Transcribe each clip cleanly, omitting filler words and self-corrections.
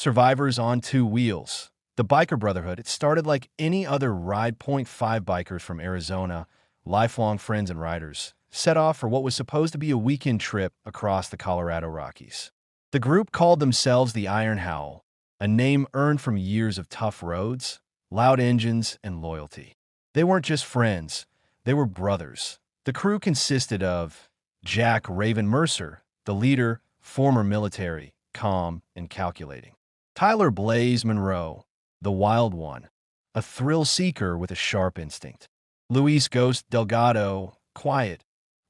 Survivors on two wheels. The Biker Brotherhood, it started like any other Ride. Five bikers from Arizona, lifelong friends and riders, set off for what was supposed to be a weekend trip across the Colorado Rockies. The group called themselves the Iron Howl, a name earned from years of tough roads, loud engines, and loyalty. They weren't just friends, they were brothers. The crew consisted of Jack Raven Mercer, the leader, former military, calm and calculating. Tyler Blaze Monroe, the wild one, a thrill seeker with a sharp instinct. Luis Ghost Delgado, quiet,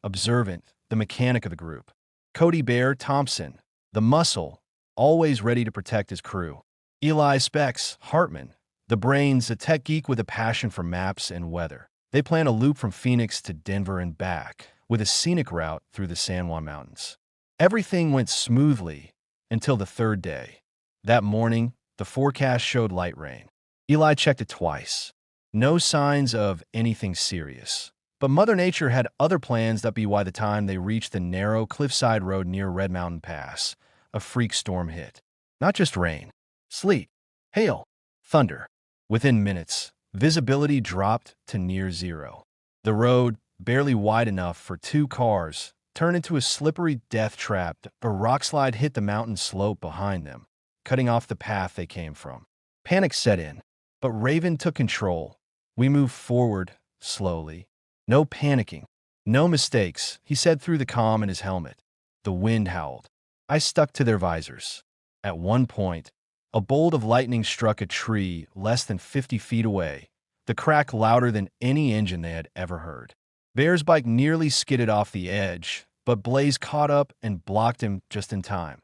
observant, the mechanic of the group. Cody Bear Thompson, the muscle, always ready to protect his crew. Eli Specs Hartman, the brains, a tech geek with a passion for maps and weather. They plan a loop from Phoenix to Denver and back, with a scenic route through the San Juan Mountains. Everything went smoothly until the third day. That morning, the forecast showed light rain. Eli checked it twice. No signs of anything serious. But Mother Nature had other plans that by the time they reached the narrow cliffside road near Red Mountain Pass, a freak storm hit. Not just rain, sleet, hail, thunder. Within minutes, visibility dropped to near zero. The road, barely wide enough for two cars, turned into a slippery death trap. A rockslide hit the mountain slope behind them, cutting off the path they came from. Panic set in, but Raven took control. We moved forward, slowly. No panicking, no mistakes, he said through the comm in his helmet. The wind howled. I stuck to their visors. At one point, a bolt of lightning struck a tree less than 50 feet away, the crack louder than any engine they had ever heard. Bear's bike nearly skidded off the edge, but Blaze caught up and blocked him just in time.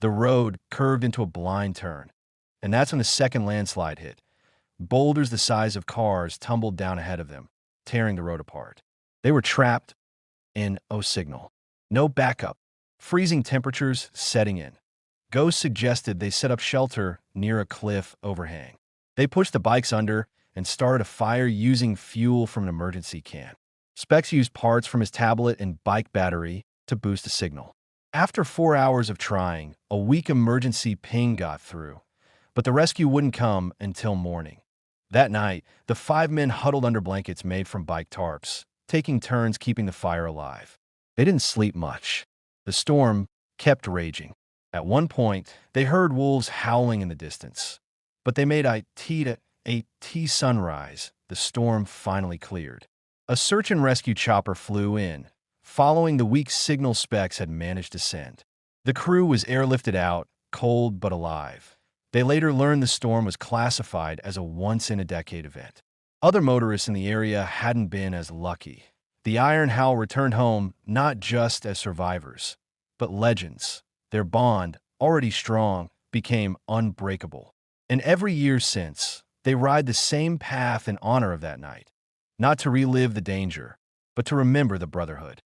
The road curved into a blind turn, and that's when the second landslide hit. Boulders the size of cars tumbled down ahead of them, tearing the road apart. They were trapped in no signal, no backup, freezing temperatures setting in. Ghost suggested they set up shelter near a cliff overhang. They pushed the bikes under and started a fire using fuel from an emergency can. Specs used parts from his tablet and bike battery to boost the signal. After 4 hours of trying, a weak emergency ping got through, but the rescue wouldn't come until morning. That night, the 5 men huddled under blankets made from bike tarps, taking turns keeping the fire alive. They didn't sleep much. The storm kept raging. At one point, they heard wolves howling in the distance. But they made a T sunrise. The storm finally cleared. A search and rescue chopper flew in, following the weak signal Specs had managed to send. The crew was airlifted out, cold but alive. They later learned the storm was classified as a once-in-a-decade event. Other motorists in the area hadn't been as lucky. The Iron Howl returned home not just as survivors, but legends. Their bond, already strong, became unbreakable. And every year since, they ride the same path in honor of that night. Not to relive the danger, but to remember the brotherhood.